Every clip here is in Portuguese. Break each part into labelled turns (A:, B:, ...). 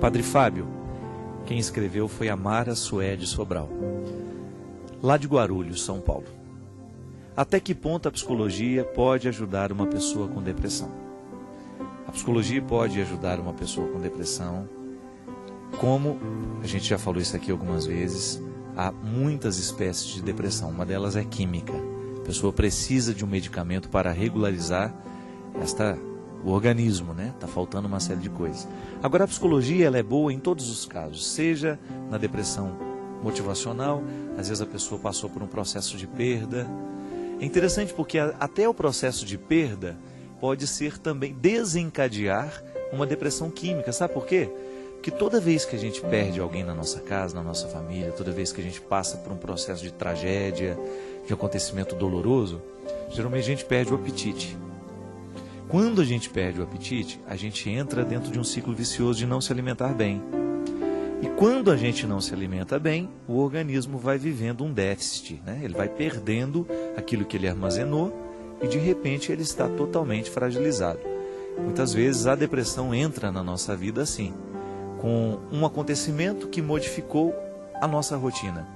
A: Padre Fábio, quem escreveu foi a Mara Suede Sobral, lá de Guarulhos, São Paulo. Até que ponto a psicologia pode ajudar uma pessoa com depressão? A psicologia pode ajudar uma pessoa com depressão, como a gente já falou isso aqui algumas vezes, há muitas espécies de depressão, uma delas é química. A pessoa precisa de um medicamento para regularizar o organismo, né? Está faltando uma série de coisas. Agora, a psicologia ela é boa em todos os casos, seja na depressão motivacional, às vezes a pessoa passou por um processo de perda. É interessante porque até o processo de perda pode ser também desencadear uma depressão química. Sabe por quê? Porque toda vez que a gente perde alguém na nossa casa, na nossa família, toda vez que a gente passa por um processo de tragédia, de acontecimento doloroso, geralmente a gente perde o apetite. Quando a gente perde o apetite, a gente entra dentro de um ciclo vicioso de não se alimentar bem. E quando a gente não se alimenta bem, o organismo vai vivendo um déficit, né? Ele vai perdendo aquilo que ele armazenou e de repente ele está totalmente fragilizado. Muitas vezes a depressão entra na nossa vida assim, com um acontecimento que modificou a nossa rotina.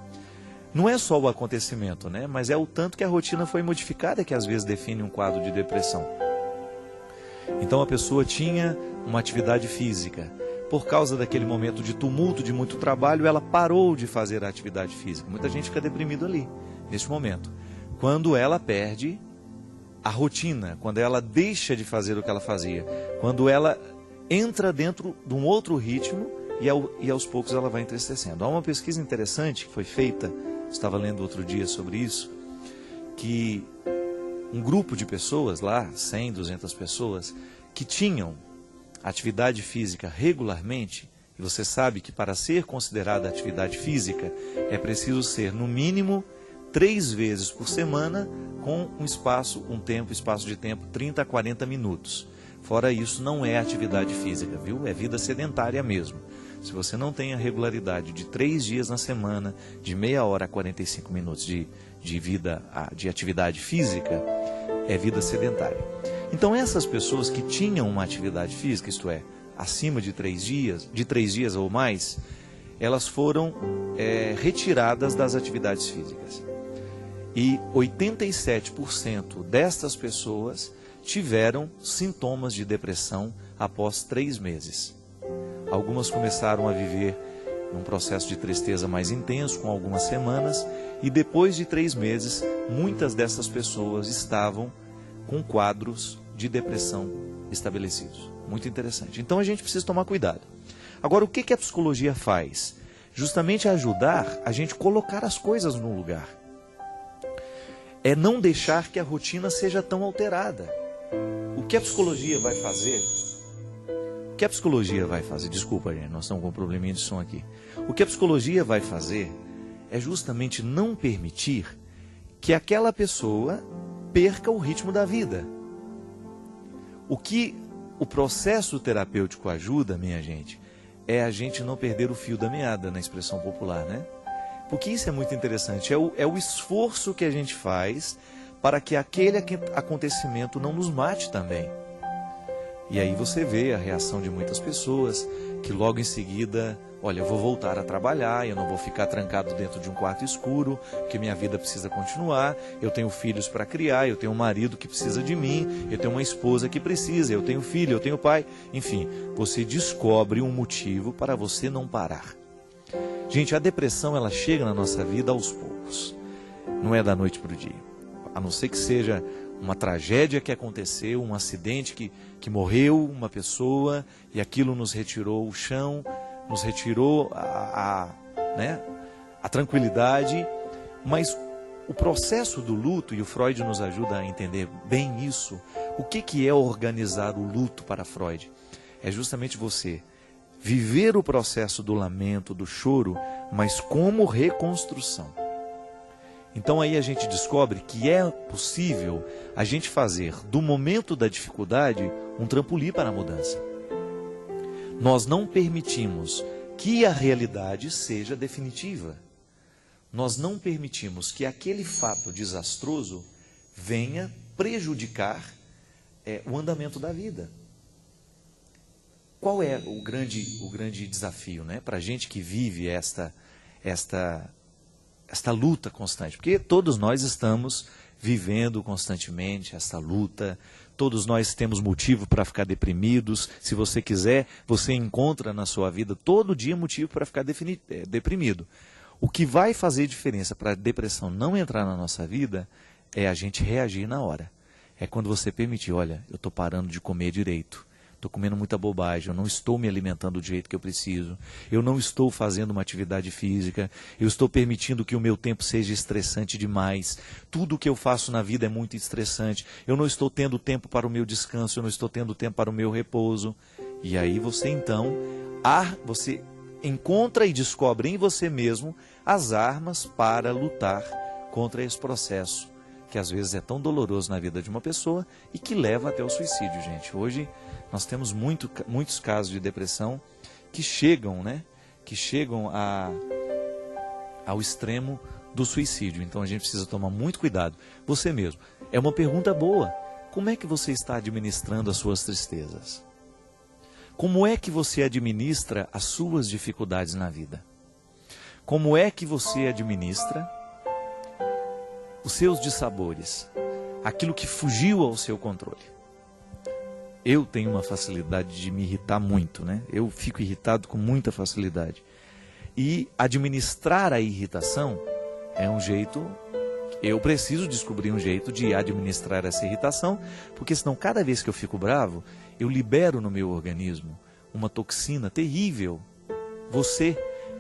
A: Não é só o acontecimento, né? Mas é o tanto que a rotina foi modificada que às vezes define um quadro de depressão. Então a pessoa tinha uma atividade física. Por causa daquele momento de tumulto, de muito trabalho, ela parou de fazer a atividade física. Muita gente fica deprimido ali, nesse momento. Quando ela perde a rotina, quando ela deixa de fazer o que ela fazia, quando ela entra dentro de um outro ritmo e aos poucos ela vai entristecendo. Há uma pesquisa interessante que foi feita, estava lendo outro dia sobre isso, que um grupo de pessoas lá, 100, 200 pessoas, que tinham atividade física regularmente, e você sabe que para ser considerada atividade física é preciso ser no mínimo 3 vezes por semana com um espaço de tempo 30 a 40 minutos. Fora isso não é atividade física, viu? É vida sedentária mesmo. Se você não tem a regularidade de 3 dias na semana, de meia hora a 45 minutos de atividade física, é vida sedentária. Então essas pessoas que tinham uma atividade física, isto é, acima de 3 dias ou mais, elas foram retiradas das atividades físicas. E 87% destas pessoas tiveram sintomas de depressão após 3 meses. Algumas começaram a viver num processo de tristeza mais intenso, com algumas semanas, e depois de 3 meses, muitas dessas pessoas estavam com quadros de depressão estabelecidos. Muito interessante. Então a gente precisa tomar cuidado. Agora, o que a psicologia faz? Justamente ajudar a gente colocar as coisas no lugar. É não deixar que a rotina seja tão alterada. O que a psicologia vai fazer? Desculpa, gente, nós estamos com um probleminha de som aqui. O que a psicologia vai fazer é justamente não permitir que aquela pessoa perca o ritmo da vida. O que o processo terapêutico ajuda, minha gente, é a gente não perder o fio da meada, na expressão popular, né? Porque isso é muito interessante, é o esforço que a gente faz para que aquele acontecimento não nos mate também. E aí você vê a reação de muitas pessoas que logo em seguida, olha, eu vou voltar a trabalhar, eu não vou ficar trancado dentro de um quarto escuro, porque minha vida precisa continuar, eu tenho filhos para criar, eu tenho um marido que precisa de mim, eu tenho uma esposa que precisa, eu tenho filho, eu tenho pai. Enfim, você descobre um motivo para você não parar. Gente, a depressão ela chega na nossa vida aos poucos, não é da noite para o dia. A não ser que seja uma tragédia que aconteceu, um acidente que morreu uma pessoa e aquilo nos retirou o chão, nos retirou a tranquilidade, mas o processo do luto, e o Freud nos ajuda a entender bem isso, o que é organizar o luto para Freud? É justamente você viver o processo do lamento, do choro, mas como reconstrução. Então aí a gente descobre que é possível a gente fazer do momento da dificuldade um trampolim para a mudança. Nós não permitimos que a realidade seja definitiva. Nós não permitimos que aquele fato desastroso venha prejudicar o andamento da vida. qual é o grande desafio, né, para a gente que vive esta luta constante? Porque todos nós estamos vivendo constantemente essa luta, todos nós temos motivo para ficar deprimidos. Se você quiser, você encontra na sua vida todo dia motivo para ficar deprimido. O que vai fazer diferença para a depressão não entrar na nossa vida é a gente reagir na hora. É quando você permitir, olha, eu estou parando de comer direito, estou comendo muita bobagem, eu não estou me alimentando do jeito que eu preciso, eu não estou fazendo uma atividade física, eu estou permitindo que o meu tempo seja estressante demais, tudo o que eu faço na vida é muito estressante, eu não estou tendo tempo para o meu descanso, eu não estou tendo tempo para o meu repouso. E aí você então, você encontra e descobre em você mesmo as armas para lutar contra esse processo, que às vezes é tão doloroso na vida de uma pessoa e que leva até o suicídio, gente. Hoje nós temos muitos casos de depressão que chegam, né? Que chegam ao extremo do suicídio. Então a gente precisa tomar muito cuidado. Você mesmo. É uma pergunta boa. Como é que você está administrando as suas tristezas? Como é que você administra as suas dificuldades na vida? Como é que você administra os seus dissabores, aquilo que fugiu ao seu controle? Eu tenho uma facilidade de me irritar muito, né? Eu fico irritado com muita facilidade. E administrar a irritação é um jeito, eu preciso descobrir um jeito de administrar essa irritação, porque senão cada vez que eu fico bravo, eu libero no meu organismo uma toxina terrível.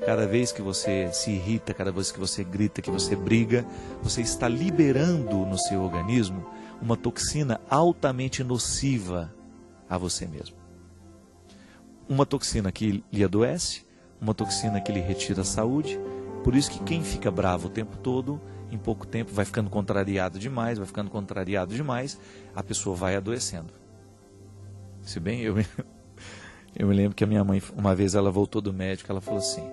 A: Cada vez que você se irrita, cada vez que você grita, que você briga, você está liberando no seu organismo uma toxina altamente nociva a você mesmo. Uma toxina que lhe adoece, uma toxina que lhe retira a saúde. Por isso que quem fica bravo o tempo todo, em pouco tempo, vai ficando contrariado demais, a pessoa vai adoecendo. Se bem, eu me lembro que a minha mãe, uma vez ela voltou do médico, ela falou assim,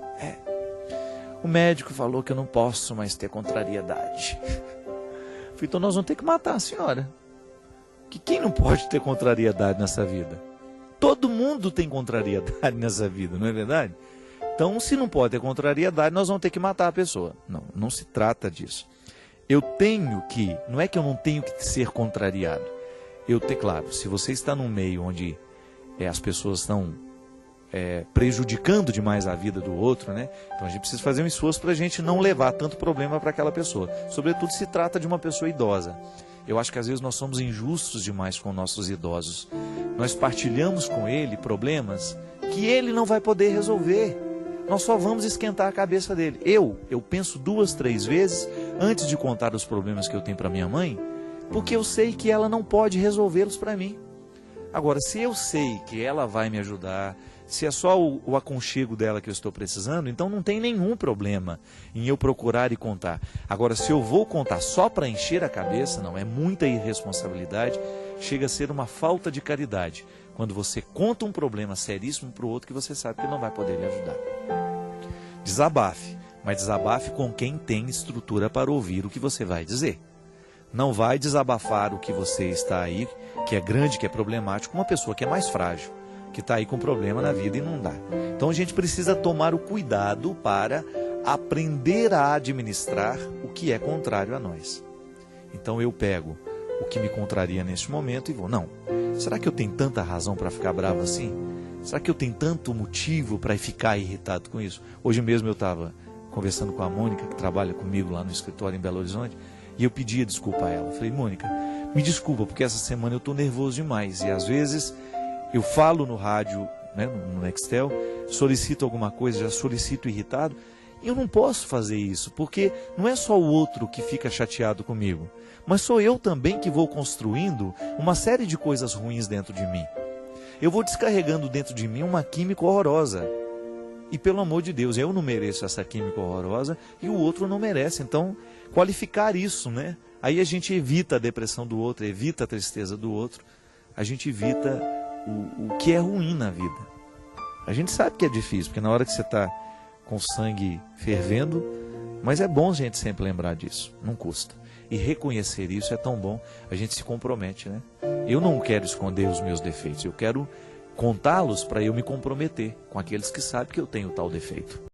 A: o médico falou que eu não posso mais ter contrariedade. Eu falei, então nós vamos ter que matar a senhora. Que quem não pode ter contrariedade nessa vida? Todo mundo tem contrariedade nessa vida, não é verdade? Então, se não pode ter contrariedade, nós vamos ter que matar a pessoa. Não, não se trata disso. Não é que eu não tenho que ser contrariado. Claro, se você está num meio onde as pessoas estão prejudicando demais a vida do outro, né? Então a gente precisa fazer um esforço para a gente não levar tanto problema para aquela pessoa. Sobretudo se trata de uma pessoa idosa. Eu acho que às vezes nós somos injustos demais com nossos idosos. Nós partilhamos com ele problemas que ele não vai poder resolver. Nós só vamos esquentar a cabeça dele. Eu penso 2, 3 vezes antes de contar os problemas que eu tenho para minha mãe, porque eu sei que ela não pode resolvê-los para mim. Agora, se eu sei que ela vai me ajudar, se é só o aconchego dela que eu estou precisando, então não tem nenhum problema em eu procurar e contar. Agora, se eu vou contar só para encher a cabeça, não, é muita irresponsabilidade, chega a ser uma falta de caridade. Quando você conta um problema seríssimo para o outro que você sabe que não vai poder lhe ajudar. Desabafe, mas desabafe com quem tem estrutura para ouvir o que você vai dizer. Não vai desabafar o que você está aí, que é grande, que é problemático, com uma pessoa que é mais frágil, que está aí com problema na vida e não dá. Então a gente precisa tomar o cuidado para aprender a administrar o que é contrário a nós. Então eu pego o que me contraria neste momento e vou, não, será que eu tenho tanta razão para ficar bravo assim? Será que eu tenho tanto motivo para ficar irritado com isso? Hoje mesmo eu estava conversando com a Mônica, que trabalha comigo lá no escritório em Belo Horizonte, e eu pedia desculpa a ela. Eu falei, Mônica, me desculpa, porque essa semana eu estou nervoso demais. E às vezes eu falo no rádio, né, no Nextel, solicito alguma coisa, já solicito irritado. E eu não posso fazer isso, porque não é só o outro que fica chateado comigo, mas sou eu também que vou construindo uma série de coisas ruins dentro de mim. Eu vou descarregando dentro de mim uma química horrorosa. E pelo amor de Deus, eu não mereço essa química horrorosa e o outro não merece. Então, qualificar isso, né? Aí a gente evita a depressão do outro, evita a tristeza do outro. A gente evita o que é ruim na vida. A gente sabe que é difícil, porque na hora que você está com o sangue fervendo, mas é bom a gente sempre lembrar disso, não custa. E reconhecer isso é tão bom, a gente se compromete, né? Eu não quero esconder os meus defeitos, eu quero contá-los para eu me comprometer com aqueles que sabem que eu tenho tal defeito.